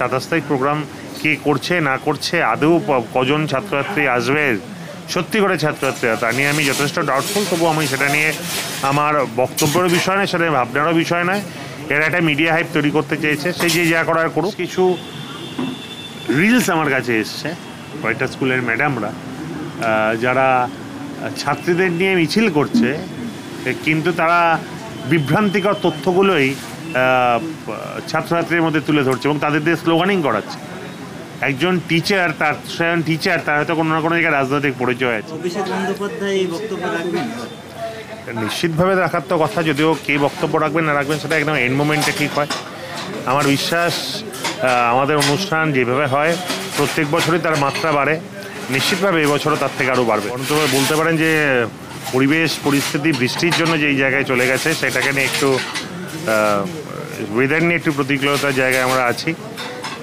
27 তারিখ প্রোগ্রাম কে করছে না করছে, আদৌ কজন ছাত্রছাত্রী আসবে, সত্যি করে ছাত্রছাত্রীরা, তা নিয়ে আমি যথেষ্ট ডাউটফুল। তবু আমি সেটা নিয়ে আমার বক্তব্যের বিষয় নয়, সেটা ভাবনারও বিষয় নয়। এরা একটা মিডিয়া হাইপ তৈরি করতে চেয়েছে, সেই যে যা করার করুক। কিছু রিলস আমার কাছে এসছে কয়েকটা স্কুলের ম্যাডামরা যারা ছাত্রীদের নিয়ে মিছিল করছে, কিন্তু তারা বিভ্রান্তিকর তথ্যগুলোই ছাত্রছাত্রীদের মধ্যে তুলে ধরছে এবং তাদের দিয়ে স্লোগানিং করাচ্ছে। একজন টিচার, তার হয়তো কোনো না কোনো জায়গায় রাজনৈতিক পরিচয় আছে। অভিষেক বন্দ্যোপাধ্যায় এই বক্তব্য রাখবেন? নিশ্চিতভাবে রাখার তো কথা, যদিও কে বক্তব্য রাখবেন না রাখবেন সেটা একদম এন্ড মোমেন্টে ঠিক হয়। আমার বিশ্বাস আমাদের অনুষ্ঠান যেভাবে হয় প্রত্যেক বছরই তার মাত্রা বাড়ে, নিশ্চিতভাবে এবছরও তার থেকে আরও বাড়বে। অন্তত বলতে পারেন যে পরিবেশ পরিস্থিতি বৃষ্টির জন্য যেই জায়গায় চলে গেছে সেটাকে নিয়ে একটু ওয়েদার নিয়ে একটু প্রতিকূলতার জায়গায় আমরা আছি।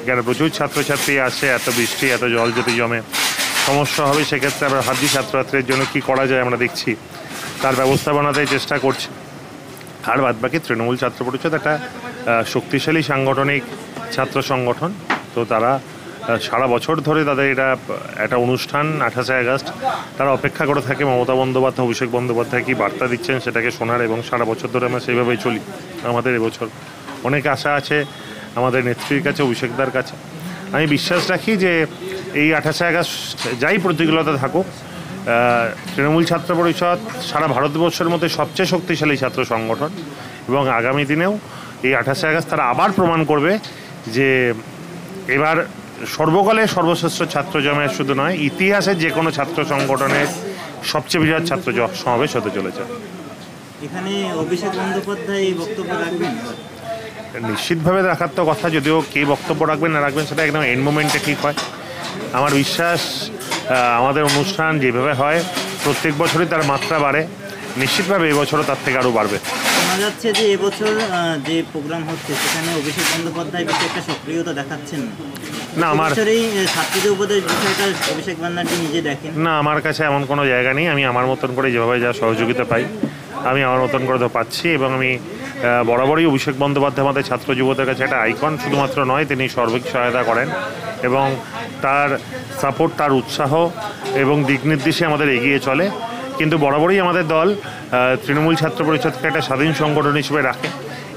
এখানে প্রচুর ছাত্রছাত্রী আসে, এত বৃষ্টি এত জল যদি জমে সমস্যা হবে। সেক্ষেত্রে আমরা ভাবছি ছাত্রছাত্রীর জন্য কী করা যায়, আমরা দেখছি তার ব্যবস্থা বানাতে চেষ্টা করছি। আর বাদবাকি তৃণমূল ছাত্র পরিষদ একটা শক্তিশালী সাংগঠনিক ছাত্র সংগঠন, তো তারা সারা বছর ধরে তাদের এটা একটা অনুষ্ঠান 28 আগস্ট তারা অপেক্ষা করে থাকে মমতা বন্দ্যোপাধ্যায়, অভিষেক বন্দ্যোপাধ্যায় কী বার্তা দিচ্ছেন সেটাকে শোনার, এবং সারা বছর ধরে আমরা সেইভাবেই চলি। আমাদের এবছর অনেক আশা আছে আমাদের নেত্রীর কাছে, অভিষেকদার কাছে। আমি বিশ্বাস রাখি যে এই 28 আগস্ট যাই প্রতিকূলতা থাকুক, তৃণমূল ছাত্র পরিষদ সারা ভারতবর্ষের মধ্যে সবচেয়ে শক্তিশালী ছাত্র সংগঠন, এবং আগামী দিনেও এই 28 আগস্ট তারা আবার প্রমাণ করবে যে এবার সর্বকালের সর্বশ্রেষ্ঠ ছাত্র জমায়েত শুধু নয়, ইতিহাসের যে কোনো ছাত্র সংগঠনের সবচেয়ে বৃহৎ ছাত্র সমাবেশ হতে চলেছে। এখানে অভিষেক বন্দ্যোপাধ্যায় এই বক্তব্য রাখবেন? নিশ্চিতভাবে রাখার তো কথা, যদিও কে বক্তব্য রাখবেন না রাখবেন সেটা একদম এন্ড মোমেন্টে ঠিক হয়। আমার বিশ্বাস আমাদের অনুষ্ঠান যেভাবে হয় প্রত্যেক বছরই তার মাত্রা বাড়ে, নিশ্চিতভাবে এবছরও তার থেকে আরও বাড়বে। শোনা যাচ্ছে যে এবছর যে প্রোগ্রাম হচ্ছে সেখানে অভিষেক বন্দ্যোপাধ্যায় বেশি একটা সক্রিয়তা দেখাচ্ছেন না। আমার ছাত্রীদের উপদেশ বিষয়টা অভিষেক ব্যানার্জি নিজে দেখেন না, আমার কাছে এমন কোনো জায়গা নেই। আমি আমার মতন করে যেভাবে যা সহযোগিতা পাই আমি আমার মতন করে তো পাচ্ছি, এবং আমি বরাবরই অভিষেক বন্দ্যোপাধ্যায় আমাদের ছাত্র যুবদের কাছে একটা আইকন শুধুমাত্র নয়, তিনি সার্বিক সহায়তা করেন এবং তার সাপোর্ট, তার উৎসাহ এবং দিক নির্দেশে আমাদের এগিয়ে চলে। কিন্তু বরাবরই আমাদের দল তৃণমূল ছাত্র পরিষদকে একটা স্বাধীন সংগঠন হিসেবে রাখে,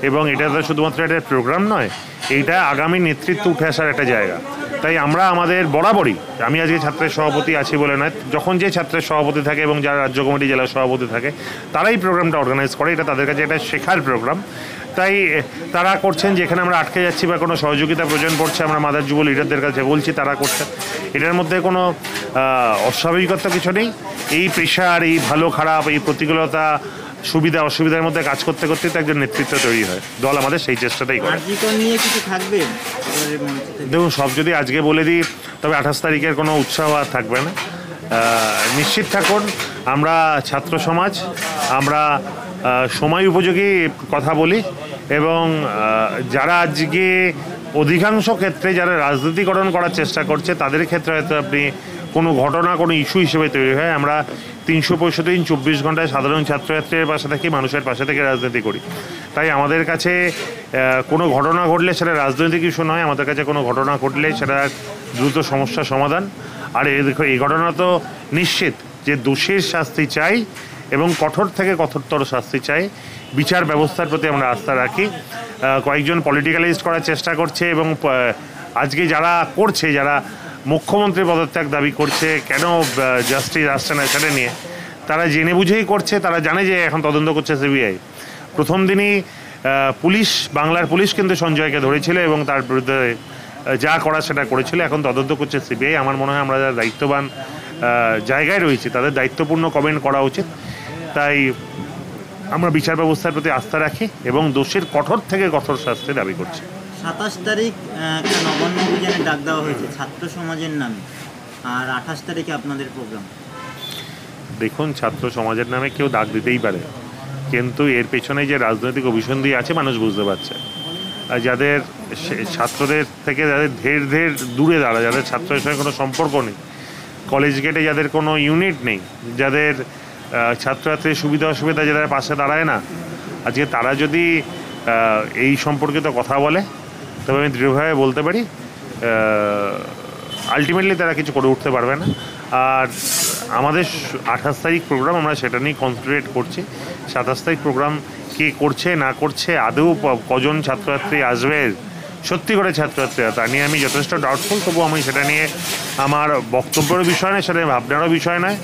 এবং এটা তো শুধুমাত্র একটা প্রোগ্রাম নয়, এইটা আগামী নেতৃত্ব উঠে আসার একটা জায়গা। তাই আমরা আমাদের বরাবরই, আমি আজকে ছাত্রের সভাপতি আছি বলে নয়, যখন যে ছাত্রের সভাপতি থাকে এবং যারা রাজ্য কমিটি জেলার সভাপতি থাকে তারাই প্রোগ্রামটা অর্গানাইজ করে। এটা তাদের কাছে একটা শেখার প্রোগ্রাম। তাই তারা করছেন, যেখানে আমরা আটকে যাচ্ছি বা কোনো সহযোগিতা প্রয়োজন পড়ছে আমরা মাদার যুব লিডারদের কাছে বলছি, তারা করছেন। এটার মধ্যে কোনো অস্বাভাবিকতা কিছু নেই। এই প্রেশার, এই ভালো খারাপ, এই প্রতিকূলতা, সুবিধা অসুবিধার মধ্যে কাজ করতে করতে তো একজন নেতৃত্ব তৈরি হয়। দল আমাদের সেই চেষ্টাটাই করে। দেখুন, সব যদি আজকে বলে দিই তবে 28 তারিখের কোনো উৎসাহ আর থাকবে না। নিশ্চিত থাকুন, আমরা ছাত্র সমাজ, আমরা সময় উপযোগী কথা বলি, এবং যারা আজকে অধিকাংশ ক্ষেত্রে যারা রাজনীতিকরণ করার চেষ্টা করছে তাদের ক্ষেত্রে হয়তো আপনি কোনো ঘটনা, কোনো ইস্যু হিসেবে তৈরি হয়। আমরা 365 দিন 24 ঘন্টায় সাধারণ ছাত্রছাত্রীর পাশে থাকি, মানুষের পাশে থেকে রাজনীতি করি। তাই আমাদের কাছে কোনো ঘটনা ঘটলে সেটা রাজনৈতিক ইস্যু নয়, আমাদের কাছে কোনো ঘটনা ঘটলে সেটা দ্রুত সমস্যা সমাধান। আর এই ঘটনা তো নিশ্চিত যে দোষীর শাস্তি চাই এবং কঠোর থেকে কঠোরতর শাস্তি চাই। বিচার ব্যবস্থার প্রতি আমরা আস্থা রাখি। কয়েকজন পলিটিক্যালাইজড করার চেষ্টা করছে, এবং আজকে যারা করছে, যারা মুখ্যমন্ত্রী পদত্যাগ দাবি করছে, কেন জাস্টিস আসছে না সেটা নিয়ে, তারা জেনে বুঝেই করছে। তারা জানে যে এখন তদন্ত করছে সিবিআই। প্রথম দিনই পুলিশ, বাংলার পুলিশ কিন্তু সঞ্জয়কে ধরেছিল এবং তার বিরুদ্ধে যা করা সেটা করেছিল। এখন তদন্ত করছে সিবিআই। আমার মনে হয় আমরা যারা দায়িত্ববান জায়গায় রয়েছি তাদের দায়িত্বপূর্ণ কমেন্ট করা উচিত। তাই আমরা বিচার ব্যবস্থার প্রতি আস্থা রাখি এবং দোষীর কঠোর থেকে কঠোর শাস্তি দাবি করছি। 27 তারিখ নবান্ন অভিযানে ডাক দেওয়া হয়েছে ছাত্র সমাজের নামে, আর 28 তারিখে আপনাদের প্রোগ্রাম। দেখুন, ছাত্র সমাজের নামে কেউ ডাক দিতেই পারে, কিন্তু এর পেছনে যে রাজনৈতিক অভিসন্ধি আছে মানুষ বুঝতে পারছে। যাদের ছাত্রদের থেকে যাদের ঢের দূরে দাঁড়ায়, যাদের ছাত্রের সঙ্গে কোনো সম্পর্ক নেই, কলেজ গেটে যাদের কোনো ইউনিট নেই, যাদের ছাত্রছাত্রীর সুবিধা অসুবিধা যাদের পাশে দাঁড়ায় না, আজকে তারা যদি এই সম্পর্কিত কথা বলে তবে আমি দৃঢ়ভাবে বলতে পারি আলটিমেটলি তারা কিছু করে উঠতে পারবে না। আর আমাদের 28 তারিখ প্রোগ্রাম, আমরা সেটা নিয়ে কনসেন্ট্রেট করছি। 27 তারিখ প্রোগ্রাম কে করছে না করছে, আদৌ কজন ছাত্রছাত্রী আসবে সত্যি করে ছাত্রছাত্রীরা, তা নিয়ে আমি যথেষ্ট ডাউটফুল। তবু আমি সেটা নিয়ে আমার বক্তব্যের বিষয় নয়, সেটা ভাবনারও বিষয় নয়।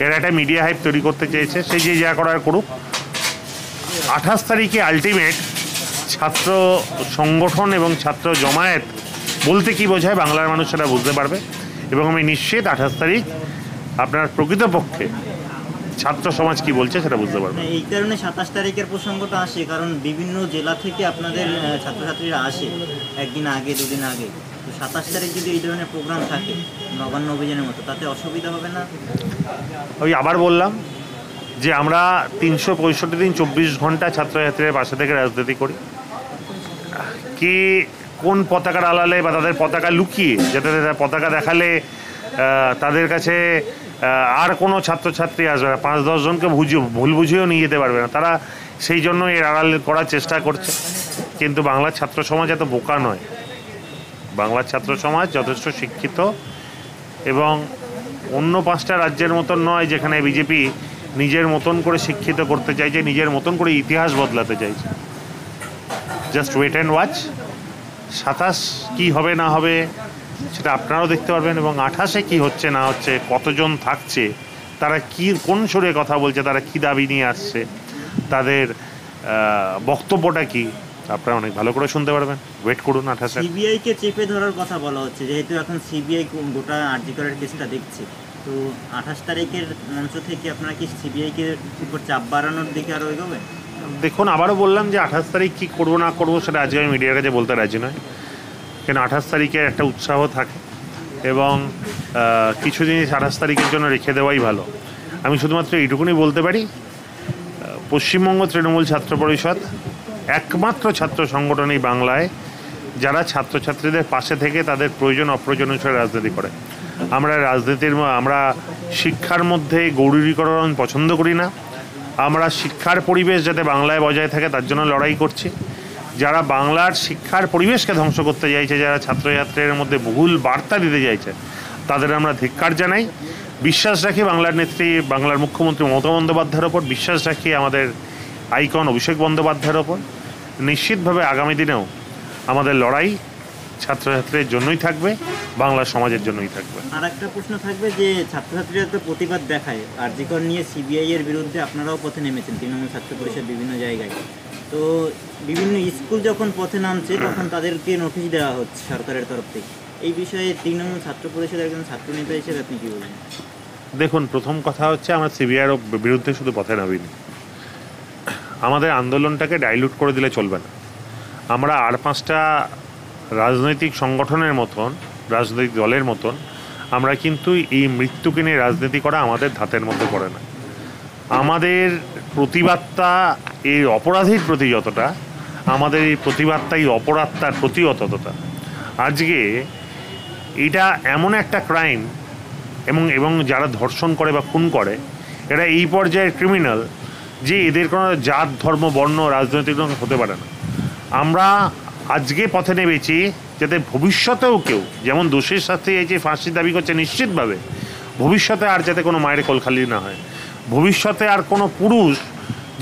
এরা একটা মিডিয়া হাইপ তৈরি করতে চেয়েছে, সে যে যা করার করুক। 28 তারিখে আলটিমেট ছাত্র সংগঠন এবং ছাত্র জমায়েত বলতে কী বোঝায় বাংলার মানুষ সেটা বুঝতে পারবে। এবং আমি নিশ্চিত 28 তারিখ আপনার প্রকৃতপক্ষে ছাত্র সমাজ কি বলছে সেটা বুঝতে পারবে। এই কারণে 27 তারিখের প্রসঙ্গটা আসে, কারণ বিভিন্ন জেলা থেকে আপনাদের ছাত্রছাত্রীরা আসে একদিন আগে দুদিন আগে। তো 27 তারিখ যদি এই ধরনের প্রোগ্রাম থাকে নবান্ন অভিযানের মতো, তাতে অসুবিধা হবে না? ওই আবার বললাম যে আমরা 365 দিন 24 ঘন্টা ছাত্রছাত্রীদের পাশে থেকে রাজনীতি করি। কি কোন পতাকার আড়ালে বা তাদের পতাকা লুকিয়ে, যাতে পতাকা দেখালে তাদের কাছে আর কোনো ছাত্রছাত্রী আসবে না, 5-10 জনকে ভুল বুঝিয়েও নিয়ে যেতে পারবে না, তারা সেই জন্য এর আড়াল করার চেষ্টা করছে। কিন্তু বাংলার ছাত্র সমাজ এত বোকা নয়। বাংলার ছাত্র সমাজ যথেষ্ট শিক্ষিত এবং অন্য 5টা রাজ্যের মতন নয় যেখানে বিজেপি নিজের মতন করে শিক্ষিত করতে চাইছে, নিজের মতন করে ইতিহাস বদলাতে চাইছে। Just wait and watch. 27 কী হবে না হবে সেটা আপনারাও দেখতে পারবেন, এবং 28-এ কী হচ্ছে না হচ্ছে, কতজন থাকছে, তারা কি কোন সুরে কথা বলছে, তারা কি দাবি নিয়ে আসছে, তাদের বক্তব্যটা কি, আপনারা অনেক ভালো করে শুনতে পারবেন। ওয়েট করুন 28-এ। সিবিআইকে চেপে ধরার কথা বলা হচ্ছে, যেহেতু এখন সিবিআই গোটা আরজি করের কেসটা দেখছে। তো 28 তারিখের মঞ্চ থেকে আপনারা কি সিবিআইকে উপর চাপ বাড়ানোর দিকে আরও এগোবেন? দেখুন, আবারও বললাম যে 28 তারিখ কী করবো না করবো সেটা আজকে আমি মিডিয়ার কাছে বলতে রাজি নয়। কেন 28 তারিখে একটা উৎসাহ থাকে এবং কিছু জিনিস 28 তারিখের জন্য রেখে দেওয়াই ভালো। আমি শুধুমাত্র এইটুকুনি বলতে পারি, পশ্চিমবঙ্গ তৃণমূল ছাত্র পরিষদ একমাত্র ছাত্র সংগঠন এই বাংলায় যারা ছাত্রছাত্রীদের পাশে থেকে তাদের প্রয়োজন অপ্রয়োজন অনুসারে রাজনীতি করে। আমরা শিক্ষার মধ্যে গৌরীকরণ পছন্দ করি না। আমরা শিক্ষার পরিবেশ যাতে বাংলায় বজায় থাকে তার জন্য লড়াই করছি। যারা বাংলার শিক্ষার পরিবেশকে ধ্বংস করতে চাইছে, যারা ছাত্রছাত্রীদের মধ্যে ভুল বার্তা দিতে চাইছে, তাদের আমরা ধিক্কার জানাই। বিশ্বাস রাখি বাংলার নেত্রী, বাংলার মুখ্যমন্ত্রী মমতা বন্দ্যোপাধ্যায়ের ওপর, বিশ্বাস রাখি আমাদের আইকন অভিষেক বন্দ্যোপাধ্যায়ের ওপর। নিশ্চিতভাবে আগামী দিনেও আমাদের লড়াই ছাত্রছাত্রীদের জন্যই থাকবে, বাংলা সমাজের জন্যই থাকবে। আর একটা প্রশ্ন থাকবে যে ছাত্রছাত্রীরা তো প্রতিবাদ দেখায় আরজি কর নিয়ে, সিবিআই এর বিরুদ্ধে আপনারাও পথে নেমেছেন তৃণমূল ছাত্র পরিষদ বিভিন্ন জায়গায়। তো বিভিন্ন স্কুল যখন পথে নামছে তখন তাদেরকে নোটিশ দেওয়া হচ্ছে সরকারের তরফ থেকে। এই বিষয়ে তৃণমূল ছাত্র পরিষদের একজন ছাত্র নেতা হিসেবে আপনি কী বলবেন? দেখুন, প্রথম কথা হচ্ছে আমরা সিবিআইয়ের বিরুদ্ধে শুধু পথে নামিনি। আমাদের আন্দোলনটাকে ডাইলুট করে দিলে চলবে না। আমরা আর 5টা রাজনৈতিক সংগঠনের মতন, রাজনৈতিক দলের মতন আমরা কিন্তু এই মৃত্যুকে নিয়ে রাজনীতি করা আমাদের ধাতের মধ্যে পড়ে না। আমাদের প্রতিবাদটা এই অপরাধীর প্রতি যতটা, আমাদের এই প্রতিবাদটা এই অপরাধটার প্রতিও ততটা। আজকে এটা এমন একটা ক্রাইম এবং যারা ধর্ষণ করে বা খুন করে এরা এই পর্যায়ের ক্রিমিনাল যে এদের কোনো জাত, ধর্ম, বর্ণ, রাজনৈতিক হতে পারে না। আমরা আজকে পথে নেমেছি যাতে ভবিষ্যতেও কেউ, যেমন দোষীর শাস্তি এই যে ফাঁসি দাবি করছে, নিশ্চিতভাবে ভবিষ্যতে আর যাতে কোনো মায়ের কোল খালি না হয়, ভবিষ্যতে আর কোনো পুরুষ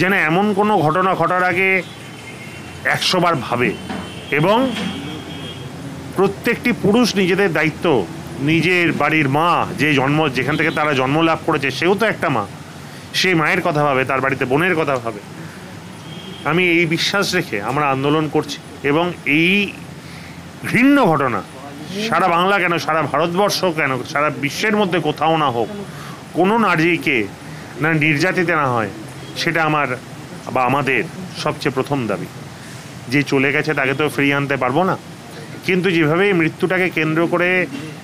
যেন এমন কোনো ঘটনা ঘটার আগে 100 বার ভাবে, এবং প্রত্যেকটি পুরুষ নিজেদের দায়িত্ব, নিজের বাড়ির মা যেখান থেকে তারা জন্ম লাভ করেছে সেও তো একটা মা, সেই মায়ের কথা ভাবে, তার বাড়িতে বোনের কথা ভাবে। আমি এই বিশ্বাস রেখে আমরা আন্দোলন করছি, এবং এই ঘৃণ্য ঘটনা সারা বাংলা কেন, সারা ভারতবর্ষ কেন, সারা বিশ্বের মধ্যে কোথাও না হোক, কোনো নারীকে না নির্যাতিত না হয়, সেটা আমার বা আমাদের সবচেয়ে প্রথম দাবি। যে চলে গেছে তাকে তো ফিরিয়ে আনতে পারবো না, কিন্তু যেভাবে এই মৃত্যুটাকে কেন্দ্র করে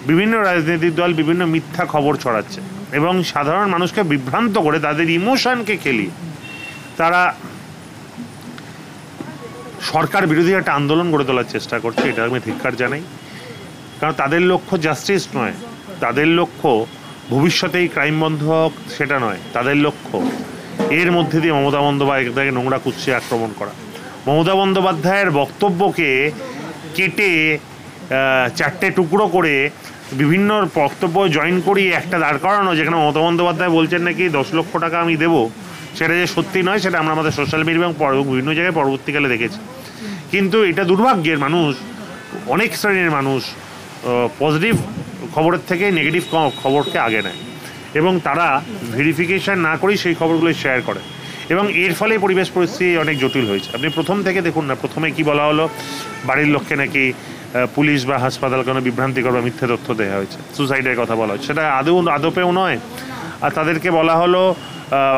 বিভিন্ন রাজনৈতিক দল বিভিন্ন মিথ্যা খবর ছড়াচ্ছে এবং সাধারণ মানুষকে বিভ্রান্ত করে তাদের ইমোশনকে খেলিয়ে তারা সরকার বিরোধী একটা আন্দোলন গড়ে তোলার চেষ্টা করছে, এটা আমি ধিক্কার জানাই। কারণ তাদের লক্ষ্য জাস্টিস নয়, তাদের লক্ষ্য ভবিষ্যতেই ক্রাইম বন্ধ হোক সেটা নয়, তাদের লক্ষ্য এর মধ্যে দিয়ে মমতা বন্দ্যোপাধ্যায়কে নোংরা কুৎসে আক্রমণ করা, মমতা বন্দ্যোপাধ্যায়ের বক্তব্যকে কেটে চারটে টুকরো করে বিভিন্ন বক্তব্য জয়েন করিয়ে একটা দাঁড় করানো, যেখানে মমতা বন্দ্যোপাধ্যায় বলছেন নাকি 10 লক্ষ টাকা আমি দেবো, সেটা যে সত্যি নয় সেটা আমরা আমাদের সোশ্যাল মিডিয়া এবং বিভিন্ন জায়গায় পরবর্তীকালে দেখেছি। কিন্তু এটা দুর্ভাগ্যের, মানুষ, অনেক শ্রেণীর মানুষ পজিটিভ খবরের থেকে নেগেটিভ খবরকে আগে নেয় এবং তারা ভেরিফিকেশান না করেই সেই খবরগুলো শেয়ার করে, এবং এর ফলে পরিবেশ পরিস্থিতি অনেক জটিল হয়েছে। আপনি প্রথম থেকে দেখুন না, প্রথমে কি বলা হলো, বাড়ির লোককে নাকি পুলিশ বা হাসপাতাল কোনো বিভ্রান্তিকর বা মিথ্যে তথ্য দেওয়া হয়েছে, সুসাইডের কথা বলা হচ্ছে, সেটা আদপেও নয়। আর তাদেরকে বলা হলো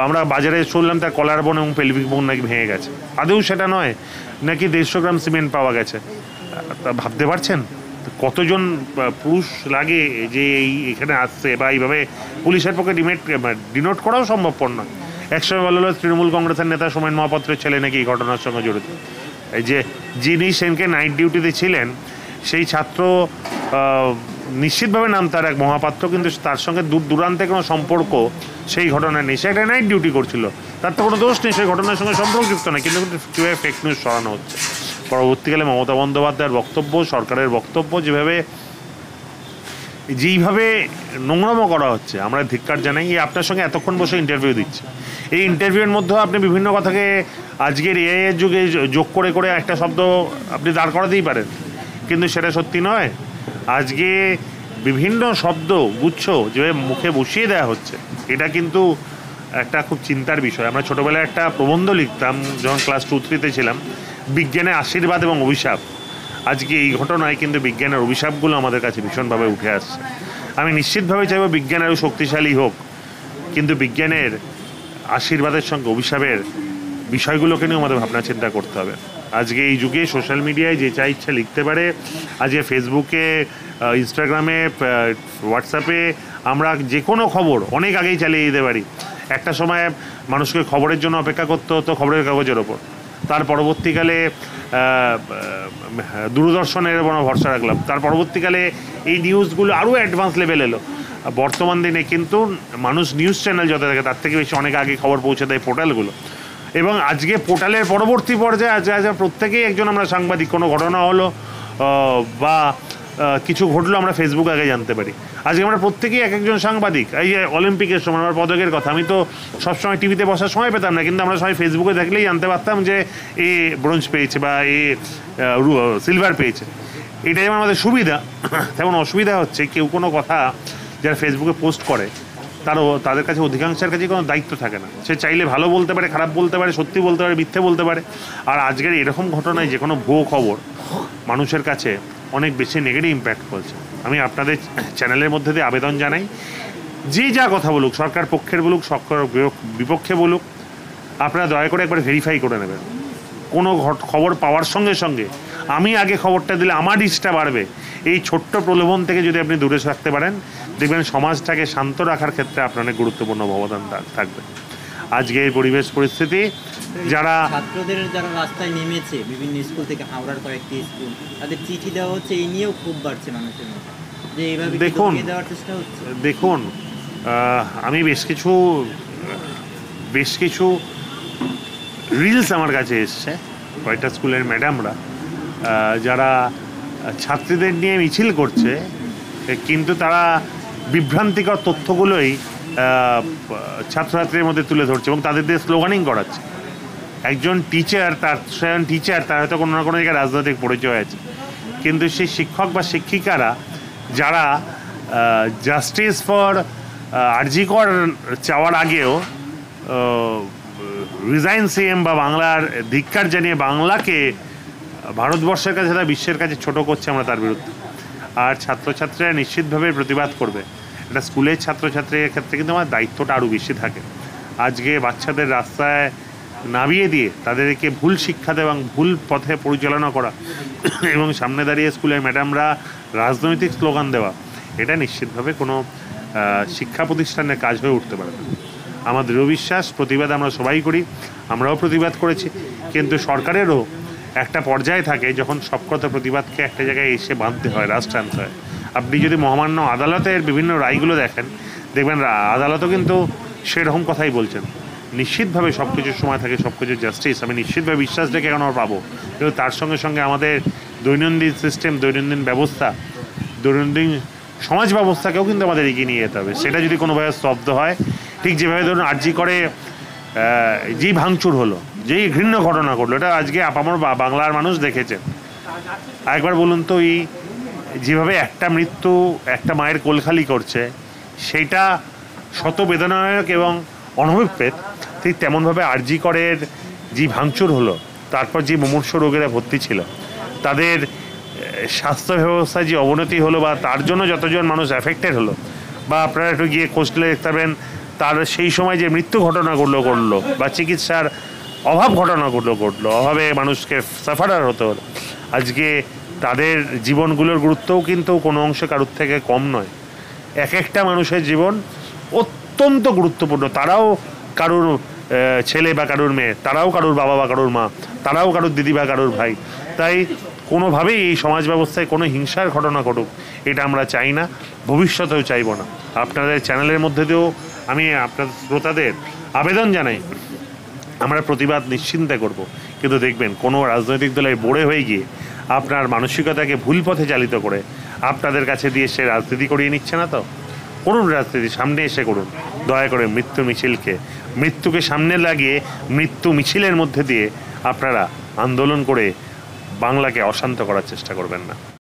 আমরা বাজারে শুনলাম তার কলার বোন এবং পেলভিক বোন নাকি ভেঙে গেছে, আদৌ সেটা নয়। নাকি 150 গ্রাম সিমেন্ট পাওয়া গেছে। ভাবতে পারছেন কতজন পুরুষ লাগে যে এখানে আসছে, বা এইভাবে পুলিশের পক্ষে ডিনোট করাও সম্ভবপর নয়। একসময় বলা হলো তৃণমূল কংগ্রেসের নেতা সোমেন মহাপাত্রের ছেলে নাকি এই ঘটনার সঙ্গে জড়িত। এই যে যিনি সেনকে নাইট ডিউটিতে ছিলেন সেই ছাত্র নিশ্চিতভাবে নাম তার এক মহাপাত্র, কিন্তু তার সঙ্গে দূর দূরান্তে কোনো সম্পর্ক সেই ঘটনায় নেই, সে একটা নাইট ডিউটি করছিল, তার তো কোনো দোষ নেই, সেই ঘটনার সঙ্গে সম্পর্কযুক্ত নয়, কিন্তু কীভাবে ফেক নিউজ ছড়ানো হচ্ছে। পরবর্তীকালে মমতা বন্দ্যোপাধ্যায়ের বক্তব্য, সরকারের বক্তব্য যেইভাবে নোংরামো করা হচ্ছে, আমরা ধিক্কার জানাই। আপনার সঙ্গে এতক্ষণ বসে ইন্টারভিউ দিচ্ছি, এই ইন্টারভিউর মধ্যেও আপনি বিভিন্ন কথাকে আজকের এআইয়ের যুগে যোগ করে করে একটা শব্দ আপনি দাঁড় করাতেই পারেন, কিন্তু সেটা সত্যি নয়। আজকে বিভিন্ন শব্দ গুচ্ছ যেভাবে মুখে বসিয়ে দেওয়া হচ্ছে, এটা কিন্তু একটা খুব চিন্তার বিষয়। আমরা ছোটোবেলায় একটা প্রবন্ধ লিখতাম যখন ক্লাস 2-3-তে ছিলাম, বিজ্ঞানের আশীর্বাদ এবং অভিশাপ। আজকে এই ঘটনায় কিন্তু বিজ্ঞানের অভিশাপগুলো আমাদের কাছে ভীষণভাবে উঠে আসছে। আমি নিশ্চিতভাবে চাইব বিজ্ঞান আরও শক্তিশালী হোক, কিন্তু বিজ্ঞানের আশীর্বাদের সঙ্গে অভিশাপের বিষয়গুলোকে নিয়েও আমাদের ভাবনা চিন্তা করতে হবে। আজকে এই যুগে সোশ্যাল মিডিয়ায় যে যা ইচ্ছা লিখতে পারে, আজকে ফেসবুকে, ইনস্টাগ্রামে, হোয়াটসঅ্যাপে আমরা যে কোনো খবর অনেক আগেই চালিয়ে দিতে পারি। একটা সময় মানুষকে খবরের জন্য অপেক্ষা করতে হতো খবরের কাগজের ওপর, তার পরবর্তীকালে দূরদর্শনের উপর ভরসা রাখলাম, তার পরবর্তীকালে এই নিউজগুলো আরও অ্যাডভান্স লেভেল এলো। বর্তমান দিনে কিন্তু মানুষ নিউজ চ্যানেল যত থাকে তার থেকে বেশি অনেক আগে খবর পৌঁছে দেয় পোর্টালগুলো, এবং আজকে পোর্টালের পরবর্তী পর্যায়ে আজ প্রত্যেকেই একজন আমরা সাংবাদিক। কোনো ঘটনা হলো বা কিছু ঘটলো আমরা ফেসবুক আগে জানতে পারি। আজকে আমরা প্রত্যেকেই এক একজন সাংবাদিক। এই যে অলিম্পিকের সময় আমার পদকের কথা, আমি তো সবসময় টিভিতে বসার সময় পেতাম না, কিন্তু আমরা সবাই ফেসবুকে দেখলেই জানতে পারতাম যে এ ব্রোঞ্জ পেয়েছে বা এ সিলভার পেয়েছে। এটা যেমন আমাদের সুবিধা, তেমন অসুবিধা হচ্ছে কেউ কোনো কথা যারা ফেসবুকে পোস্ট করে তাদের কাছে অধিকাংশের কাছে কোনো দায়িত্ব থাকে না। সে চাইলে ভালো বলতে পারে, খারাপ বলতে পারে, সত্যি বলতে পারে, মিথ্যে বলতে পারে। আর আজকের এরকম ঘটনায় যে কোনো ভুয়ো খবর মানুষের কাছে অনেক বেশি নেগেটিভ ইম্প্যাক্ট করছে। আমি আপনাদের চ্যানেলের মধ্যে দিয়ে আবেদন জানাই, যে যা কথা বলুক, সরকার পক্ষের বলুক, সরকার বিপক্ষে বলুক, আপনারা দয়া করে একবার ভেরিফাই করে নেবেন। কোনো খবর পাওয়ার সঙ্গে সঙ্গে আমি আগে খবরটা দিলে আমার রিচটা বাড়বে, এই ছোট্ট প্রলোভন থেকে যদি আপনি দূরে রাখতে পারেন, দেখবেন সমাজটাকে শান্ত রাখার ক্ষেত্রে আপনার অনেক গুরুত্বপূর্ণ অবদান থাকবে। আজকে এই পরিবেশ পরিস্থিতি যারা রাস্তায় নেমেছে, বিভিন্ন স্কুল থেকে হাওড়ার কয়েকটি স্কুল, তাদের চিঠি দেওয়া হচ্ছে, এই নিয়েও খুব বাড়ছে মানুষের মধ্যে যে এইভাবে দেওয়ার চেষ্টা হচ্ছে। দেখুন, আমি বেশ কিছু রিলস আমার কাছে এসছে, কয়েকটা স্কুলের ম্যাডামরা যারা ছাত্রীদের নিয়ে মিছিল করছে, কিন্তু তারা বিভ্রান্তিকর তথ্যগুলোই ছাত্রছাত্রীদের মধ্যে তুলে ধরছে এবং তাদের দিয়ে স্লোগানিং করাচ্ছে। একজন টিচার, তার হয়তো কোনো না কোনো জায়গায় রাজনৈতিক পরিচয় আছে, কিন্তু সেই শিক্ষক বা শিক্ষিকারা যারা জাস্টিস ফর আরজি কর চাওয়ার আগেও রিজাইন সিএম বা বাংলার ধিক্কার জানিয়ে বাংলাকে ভারতবর্ষের কাছে তারা বিশ্বের কাছে ছোট করছে, আমরা তার বিরুদ্ধে। আর ছাত্রছাত্রীরা নিশ্চিতভাবে প্রতিবাদ করবে। এটা স্কুলের ছাত্রছাত্রীদের ক্ষেত্রে কিন্তু আমার দায়িত্বটা আরও বেশি থাকে। আজকে বাচ্চাদের রাস্তায় নামিয়ে দিয়ে তাদেরকে ভুল শিক্ষা দেওয়া এবং ভুল পথে পরিচালনা করা এবং সামনে দাঁড়িয়ে স্কুলের ম্যাডামরা রাজনৈতিক স্লোগান দেওয়া, এটা নিশ্চিতভাবে কোনো শিক্ষা প্রতিষ্ঠানের কাজ হয়ে উঠতে পারে না। আমার দৃঢ় বিশ্বাস, প্রতিবাদ আমরা সবাই করি, আমরাও প্রতিবাদ করেছি, কিন্তু সরকারেরও একটা পর্যায়ে থাকে যখন সবকত প্রতিবাদকে একটা জায়গায় এসে বাঁধতে হয়, রাস্ট আনতে হয়। আপনি যদি মহামান্য আদালতের বিভিন্ন রায়গুলো দেখেন, দেখবেন আদালতও কিন্তু সেরকম কথাই বলছেন। নিশ্চিতভাবে সব কিছুর সময় থাকে সব কিছু জাস্টিস, আমি নিশ্চিতভাবে বিশ্বাস রেখে এখন পাবো, কিন্তু তার সঙ্গে সঙ্গে আমাদের দৈনন্দিন সিস্টেম, দৈনন্দিন ব্যবস্থা, দৈনন্দিন সমাজ ব্যবস্থাকেও কিন্তু আমাদের এগিয়ে নিয়ে যেতে হবে। সেটা যদি কোনোভাবে স্তব্ধ হয়, ঠিক যেভাবে ধরুন আরজি করে যেই ভাঙচুর হলো, যেই ঘৃণ্য ঘটনা ঘটলো, এটা আজকে আপামর বাংলার মানুষ দেখেছেন। একবার বলুন তো, এই যেভাবে একটা মৃত্যু একটা মায়ের কোলখালি করছে, সেইটা শত বেদনায়ক এবং অনভিপ্রেত। ঠিক তেমনভাবে আরজি করের যে ভাঙচুর হলো, তারপর যে মুমূর্ষ রোগীরা ভর্তি ছিল, তাদের স্বাস্থ্য ব্যবস্থায় যে অবনতি হলো বা তার জন্য যতজন মানুষ অ্যাফেক্টেড হলো, বা আপনারা একটু গিয়ে খোঁজলে দেখতে পাবেন তার সেই সময় যে মৃত্যু ঘটনাগুলো ঘটলো বা চিকিৎসার অভাব ঘটনাগুলো ঘটলো, অভাবে মানুষকে সাফারার হতে হলো, আজকে তাদের জীবনগুলোর গুরুত্বও কিন্তু কোনো অংশে কারোর থেকে কম নয়। এক একটা মানুষের জীবন অত্যন্ত গুরুত্বপূর্ণ। তারাও কারুর ছেলে বা কারুর মেয়ে, তারাও কারুর বাবা বা কারুর মা, তারাও কারুর দিদি বা কারুর ভাই। তাই কোনোভাবেই এই সমাজ ব্যবস্থায় কোনো হিংসার ঘটনা ঘটুক, এটা আমরা চাই না, ভবিষ্যতেও চাইব না। আপনাদের চ্যানেলের মধ্যে দিয়েও আমি আপনাদের শ্রোতাদের আবেদন জানাই, আমরা প্রতিবাদ নিশ্চিন্তে করব, কিন্তু দেখবেন কোনো রাজনৈতিক দলের বোড়ে হয়ে গিয়ে আপনার মানসিকতাকে ভুল পথে চালিত করে আপনাদের কাছে দিয়ে সে রাজনীতি করিয়ে নিচ্ছে না। তো করুন রাজনীতি, সামনে এসে করুন, দয়া করে মৃত্যুকে সামনে লাগিয়ে মৃত্যু মিছিলের মধ্যে দিয়ে আপনারা আন্দোলন করে বাংলাকে অশান্ত করার চেষ্টা করবেন না।